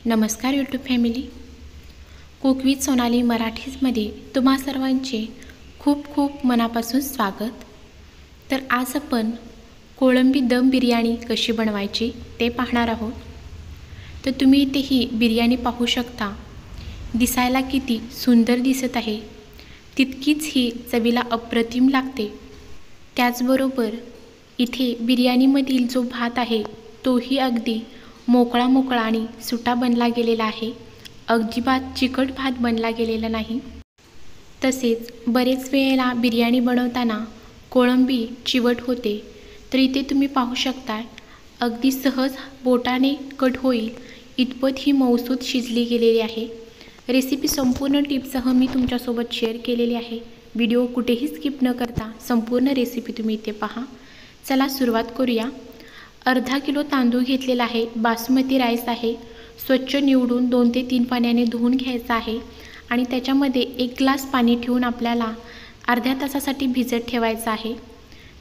नमस्कार YouTube family, cook with Sonali मराठीमध्ये तुम्हा सर्वांचे खूप खूप मनापासून स्वागत। तर आज आपण कोळंबी दम बिर्याणी कशी बनवायची ते पाहणार आहोत। तर तुम्ही इथे ही बिर्याणी पाहू शकता, दिसायला किती सुंदर दिसत आहे, तितकीच ही चवीला अप्रतिम लागते। त्याचबरोबर इथे बिर्याणीमधील जो भात आहे तोही अगदी मोकळा मोकळा आणि सुटा बनला गेलेला आहे, अजिबात चिकट भात बनला गेलेला नाही। तसेच बरेच वेळेला बिर्याणी बनवताना कोळंबी चिवट होते, तर इथे तुम्ही पाहू शकता अगदी सहज बोटाने कट होईल इतपत ही मऊसूत शिजली गेलेली आहे। रेसिपी संपूर्ण टिप्ससह मी तुमच्यासोबत शेअर केलेली आहे। व्हिडिओ कुठेही स्किप न करता संपूर्ण रेसिपी तुम्ही इथे पहा। चला सुरुवात करूया। अर्धा किलो तांदूळ घेतलेला आहे, बासमती राईस आहे। स्वच्छ निवडून 2 ते 3 पाण्याने धुवून घ्यायचा आहे आणि त्याच्यामध्ये 1 ग्लास पाणी ठेवून आपल्याला अर्ध्या तासासाठी भिजत ठेवायचं आहे।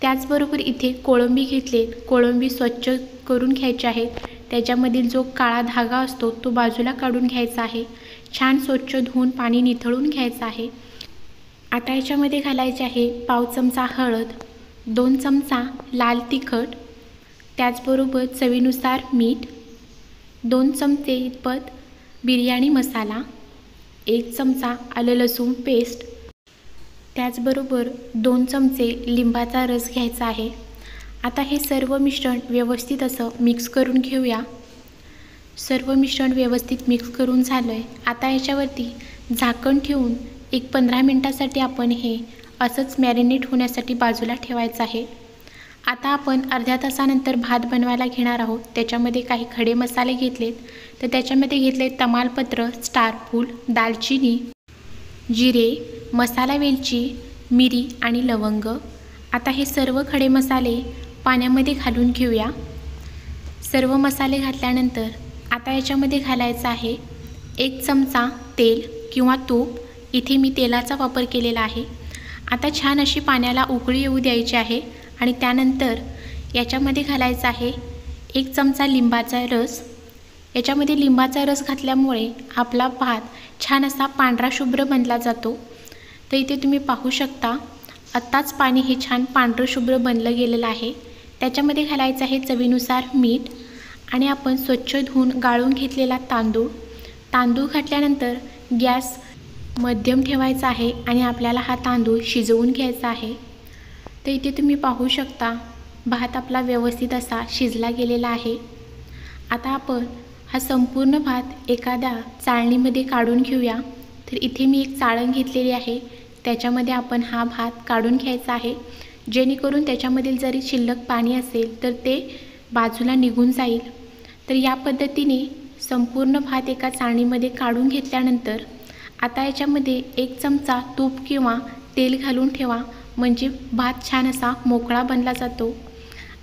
त्याचबरोबर इथे कोळंबी घेतले, कोळंबी स्वच्छ करून घ्यायचे आहेत। त्याच्यामधील जो काळा धागा असतो तो बाजूला काढून घ्यायचा आहे। छान स्वच्छ धुवून पाणी निथळून घ्यायचं आहे। आता याच्यामध्ये घालायचे आहे पाव चमचा हळद, 2 चमचा लाल तिखट, त्याचबरोबर चवीनुसार मीठ, 2 चमचे इतपत बिर्याणी मसाला, 1 चमचा आलं लसूण पेस्ट, त्याचबरोबर 2 चमचे लिंबाचा रस घ्यायचा आहे। आता हे सर्व मिश्रण व्यवस्थित असं मिक्स करून घेऊया। सर्व मिश्रण व्यवस्थित मिक्स करून झालं आहे। आता याच्यावरती झाकण ठेवून 15 मिनिटासाठी आपण हे असंच मॅरिनेट होण्यासाठी बाजूला ठेवायचं आहे। आता आपण अर्ध्या तासानंतर भात बनवायला घेणार आहोत। त्याच्यामध्ये काही खडे मसाले घेतलेत, तर त्याच्यामध्ये घेतले तमालपत्र, स्टारफूल, दालचिनी, जिरे, मसाला वेलची, मिरी आणि लवंग। आता हे सर्व खडे मसाले पाण्यामध्ये घालून घेऊया। सर्व मसाले घातल्यानंतर आता याच्यामध्ये घालायचं आहे 1 चमचा तेल किंवा तूप, इथे मी तेलाचा वापर केलेला आहे। आता छान अशी पाण्याला उकळी येऊ द्यायची आहे आणि त्यानंतर याच्यामध्ये घालायचा आहे 1 चमचा लिंबाचा रस। याच्यामध्ये लिंबाचा रस घातल्यामुळे आपला भात छान असा पांढरा शुभ्र बनला जातो। तर इथे तुम्ही पाहू शकता आत्ताच पाणी हे छान पांढरं शुभ्र बनलं गेलेलं आहे। त्याच्यामध्ये घालायचं आहे चवीनुसार मीठ आणि आपण स्वच्छ धुवून गाळून घेतलेला तांदूळ घातल्यानंतर गॅस मध्यम ठेवायचा आहे आणि आपल्याला हा तांदूळ शिजवून घ्यायचा आहे। तर इथे तुम्ही पाहू शकता भात आपला व्यवस्थित असा शिजला गेलेला आहे। आता आपण हा संपूर्ण भात एखाद्या चाळणीमध्ये काढून घेऊया। तर इथे मी एक चाळण घेतलेली आहे, त्याच्यामध्ये आपण हा भात काढून घ्यायचा आहे, जेणेकरून त्याच्यामधील जरी शिल्लक पाणी असेल तर ते बाजूला निघून जाईल। तर या पद्धतीने संपूर्ण भात एका चाळणीमध्ये काढून घेतल्यानंतर आता याच्यामध्ये 1 चमचा तूप किंवा तेल घालून ठेवा, म्हणजे भात छान असा मोकळा बनला जातो।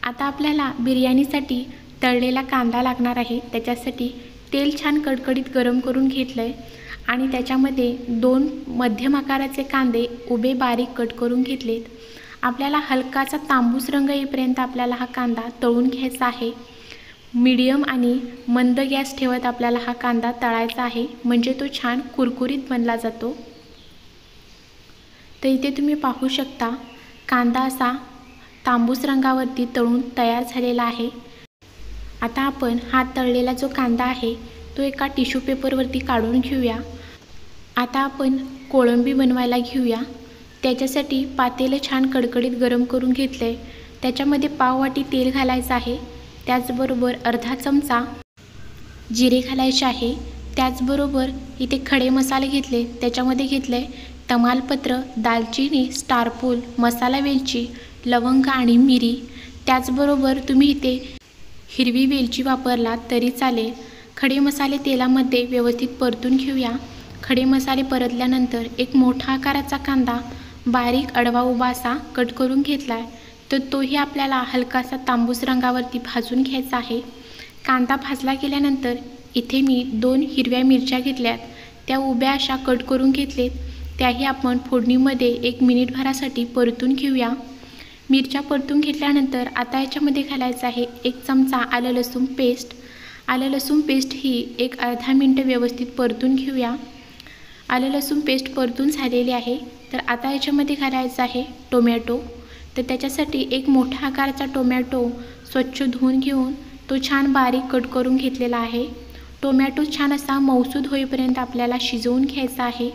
आता आपल्याला बिर्याणीसाठी तळलेला कांदा लागणार आहे। त्याच्यासाठी तेल छान कडकडीत गरम करून घेतलं आहे आणि त्याच्यामध्ये 2 मध्यम आकाराचे कांदे उभे बारीक कट करून घेतलेत। आपल्याला हलकासा तांबूस रंग येईपर्यंत आपल्याला हा कांदा तळून घ्यायचा आहे। मीडियम आणि मंद गॅस ठेवत आपल्याला हा कांदा तळायचा आहे, म्हणजे तो छान कुरकुरीत बनला जातो। तर इथे तुम्ही पाहू शकता कांदा असा तांबूस रंगावरती तळून तयार झालेला आहे। आता आपण हा तळलेला जो कांदा आहे तो एका टिश्यू पेपरवरती काढून घेऊया। आता आपण कोळंबी बनवायला घेऊया। त्याच्यासाठी पातेलं छान कडकडीत गरम करून घेतलं आहे, त्याच्यामध्ये पाव वाटी तेल घालायचं आहे। त्याचबरोबर अर्धा चमचा जिरे घालायचे आहे। त्याचबरोबर इथे खडे मसाले घेतले, त्याच्यामध्ये घेतले तमालपत्र, दालचिनी, स्टारफूल, मसाला वेलची, लवंग आणि मिरी। त्याचबरोबर तुम्ही इथे हिरवी वेलची वापरला तरी चालेल। खडे मसाले तेलामध्ये व्यवस्थित परतून घेऊया। खडे मसाले परतल्यानंतर एक मोठा आकाराचा कांदा बारीक आडवा उभा असा कट करून घेतला आहे, तर तोही आपल्याला हलकासा तांबूस रंगावरती भाजून घ्यायचा आहे। कांदा भाजला गेल्यानंतर इथे मी 2 हिरव्या मिरच्या घेतल्यात, त्या उभ्या अशा कट करून घेतलेत, त्याही आपण फोडणीमध्ये 1 मिनिटभरासाठी परतून घेऊया। मिरच्या परतून घेतल्यानंतर आता याच्यामध्ये घालायचं आहे 1 चमचा आलं लसूण पेस्ट आलं लसूण पेस्ट ही एक अर्धा मिनिट व्यवस्थित परतून घेऊया। आलं लसूण पेस्ट परतून झालेली आहे। तर आता याच्यामध्ये घालायचं आहे टोमॅटो। तर त्याच्यासाठी एक मोठ्या आकाराचा टोमॅटो स्वच्छ धुवून घेऊन तो छान बारीक कट करून घेतलेला आहे। टोमॅटो छान असा मऊसूद होईपर्यंत आपल्याला शिजवून घ्यायचा आहे।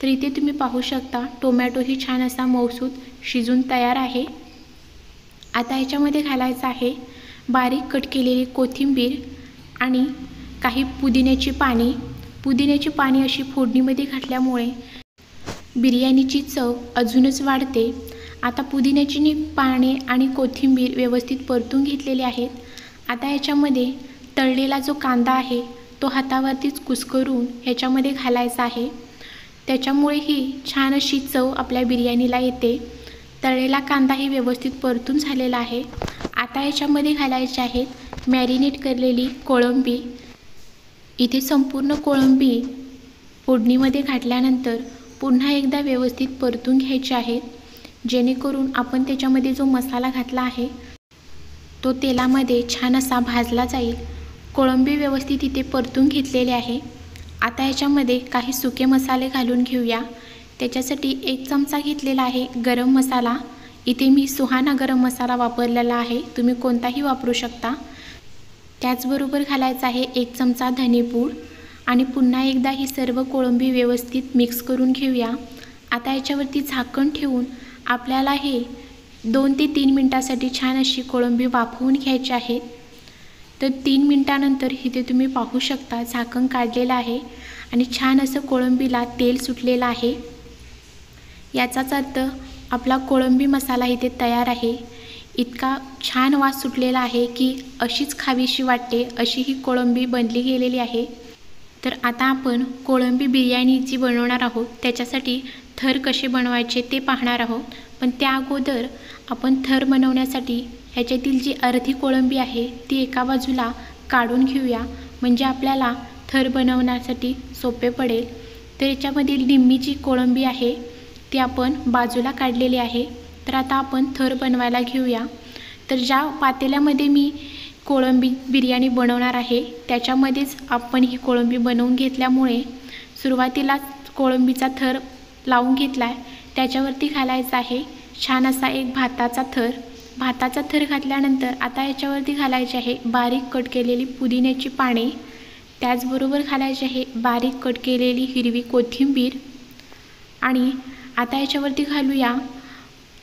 तर इथे तुम्ही पाहू शकता टोमॅटो ही छान असा मऊसूद शिजून तयार आहे। आता याच्यामध्ये घालायचं आहे बारीक कट केलेली कोथिंबीर आणि काही पुदिन्याची पाने। पुदिन्याची पाने अशी फोडणीमध्ये घातल्यामुळे बिर्याणीची चव अजूनच वाढते। आता पुदिन्याची पाने आणि कोथिंबीर व्यवस्थित परतून घेतलेले आहेत। आता याच्यामध्ये तळलेला जो कांदा आहे तो हातावरतीच कुस्करून ह्याच्यामध्ये घालायचा आहे। त्याच्यामुळे ही छान अशी चव आपल्या बिर्याणीला येते। तळलेला कांदाही व्यवस्थित परतून झालेला आहे। आता याच्यामध्ये घालायचे आहेत मॅरिनेट केलेली कोळंबी। इथे संपूर्ण कोळंबी फोडणीमध्ये घातल्यानंतर पुन्हा एकदा व्यवस्थित परतून घ्यायचे आहेत, जेणेकरून आपण त्याच्यामध्ये जो मसाला घातला आहे तो तेलामध्ये छान असा भाजला जाईल। कोळंबी व्यवस्थित इथे परतून घेतलेले आहे। आता याच्यामध्ये काही सुके मसाले घालून घेऊया। त्याच्यासाठी 1 चमचा घेतलेला आहे गरम मसाला। इथे मी सुहाना गरम मसाला वापरलेला आहे, तुम्ही कोणताही वापरू शकता। त्याचबरोबर घालायचा आहे 1 चमचा धनेपूड आणि पुन्हा एकदा ही सर्व कोळंबी व्यवस्थित मिक्स करून घेऊया। आता याच्यावरती झाकण ठेवून आपल्याला हे 2 ते 3 मिनिटांसाठी छान अशी कोळंबी वाफवून घ्यायची आहे। तर 3 मिनिटांनंतर इथे तुम्ही पाहू शकता झाकण काढलेलं आहे आणि छान असं कोळंबीला तेल सुटलेलं आहे। याचाच अर्थ आपला कोळंबी मसाला इथे तयार आहे। इतका छान वास सुटलेला आहे की अशीच खावीशी वाटते, अशी ही कोळंबी बनली गेलेली आहे। तर आता आपण कोळंबी बिर्याणी जी बनवणार आहोत त्याच्यासाठी थर कसे बनवायचे ते पाहणार आहोत। पण त्या अगोदर आपण थर बनवण्यासाठी ह्याच्यातील जी अर्धी कोळंबी आहे ती एका बाजूला काढून घेऊया, म्हणजे आपल्याला थर बनवण्यासाठी सोपे पडेल। तर याच्यामधील निम्मी जी कोळंबी आहे ती आपण बाजूला काढलेली आहे। तर आता आपण थर बनवायला घेऊया। तर ज्या पातेल्यामध्ये मी कोळंबी बिर्याणी बनवणार आहे त्याच्यामध्येच आपण ही कोळंबी बनवून घेतल्यामुळे सुरुवातीला कोळंबीचा थर लावून घेतला आहे, त्याच्यावरती घालायचा आहे छान असा एक भाताचा थर। भाताचा थर घातल्यानंतर आता याच्यावरती घालायचे आहे बारीक कट केलेली पुदिन्याची पाने। त्याचबरोबर घालायचे आहे बारीक कट केलेली हिरवी कोथिंबीर आणि आता याच्यावरती घालूया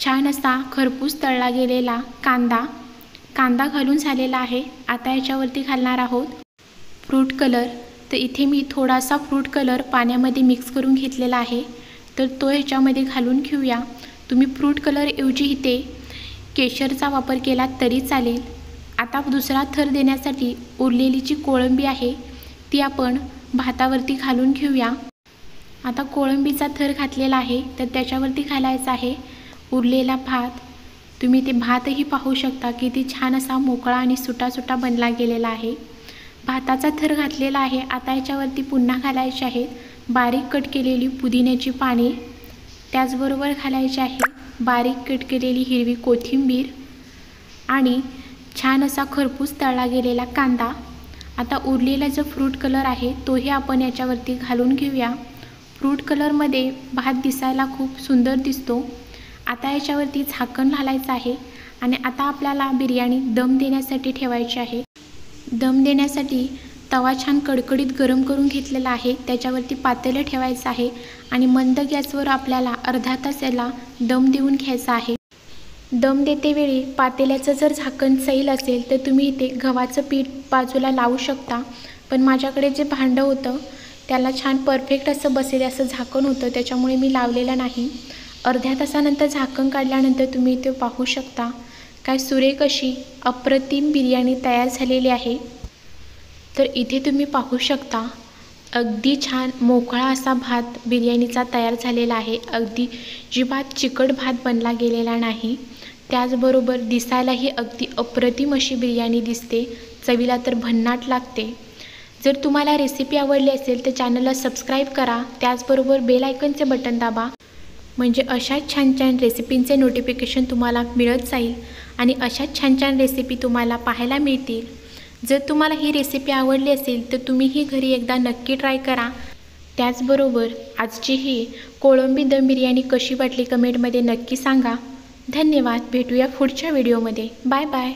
छान असा खरपूस तळला गेलेला कांदा। कांदा घालून झालेला आहे। आता याच्यावरती घालणार आहोत फ्रूट कलर। तर इथे मी थोडासा फ्रूट कलर पाण्यामध्ये मिक्स करून घेतलेला आहे, तर तो ह्याच्यामध्ये घालून घेऊया। तुम्ही फ्रूट कलर ऐवजी इथे केशरचा वापर केला तरी चालेल। आता दुसरा थर देण्यासाठी उरलेली जी कोळंबी आहे ती आपण भातावरती घालून घेऊया। आता कोळंबीचा थर घातलेला आहे तर त्याच्यावरती घालायचा आहे उरलेला भात। तुम्ही ते भातही पाहू शकता किती छान असा मोकळा आणि सुटा बनला गेलेला आहे। भाताचा थर घातलेला आहे। आता याच्यावरती पुन्हा घालायचे आहेत बारीक कट केलेली पुदिन्याची पाने। त्याचबरोबर घालायचे आहे बारीक कट केलेली हिरवी कोथिंबीर आणि छान असा खरपूस तळला गेलेला कांदा। आता उरलेला जो फ्रूट कलर आहे तोही आपण याच्यावरती घालून घेऊया। फ्रूट कलरमध्ये भात दिसायला खूप सुंदर दिसतो। आता याच्यावरती झाकण घालायचं आहे आणि आता आपल्याला बिर्याणी दम देण्यासाठी ठेवायची आहे। दम देण्यासाठी तवा छान कडकडीत गरम करून घेतलेला आहे, त्याच्यावरती पातेलं ठेवायचं आहे आणि मंद गॅसवर आपल्याला अर्धा तास याला दम देऊन घ्यायचा आहे। दम देतेवेळी पातेल्याचं जर झाकण सैल असेल तर तुम्ही इथे गव्हाचं पीठ बाजूला लावू शकता, पण माझ्याकडे जे भांडं होतं त्याला छान परफेक्ट असं बसेल असं झाकण होतं, त्याच्यामुळे मी लावलेलं नाही। अर्ध्या तासानंतर झाकण काढल्यानंतर तुम्ही इथे पाहू शकता काय सुरेख अशी अप्रतिम बिर्याणी तयार झालेली आहे। तर इथे तुम्ही पाहू शकता अगदी छान मोकळा असा भात बिर्याणीचा तयार झालेला आहे। अगदी जिभेत चिकट भात बनला गेलेला नाही। त्याचबरोबर दिसायलाही अगदी अप्रतिम अशी बिर्याणी दिसते, चवीला तर भन्नाट लागते। जर तुम्हाला रेसिपी आवडली असेल तर चॅनलला सबस्क्राईब करा, त्याचबरोबर बेल आयकॉनचे बटन दाबा, म्हणजे अशाच छान छान रेसिपींचे नोटिफिकेशन तुम्हाला मिळत जाईल आणि अशाच छान छान रेसिपी तुम्हाला पाहायला मिळतील। जर तुम्हाला ही रेसिपी आवडली असेल तर तुम्ही ही घरी एकदा नक्की ट्राय करा। त्याचबरोबर आजची ही कोळंबी दम बिर्याणी कशी वाटली कमेंटमध्ये नक्की सांगा। धन्यवाद। भेटूया पुढच्या व्हिडिओमध्ये। Bye bye.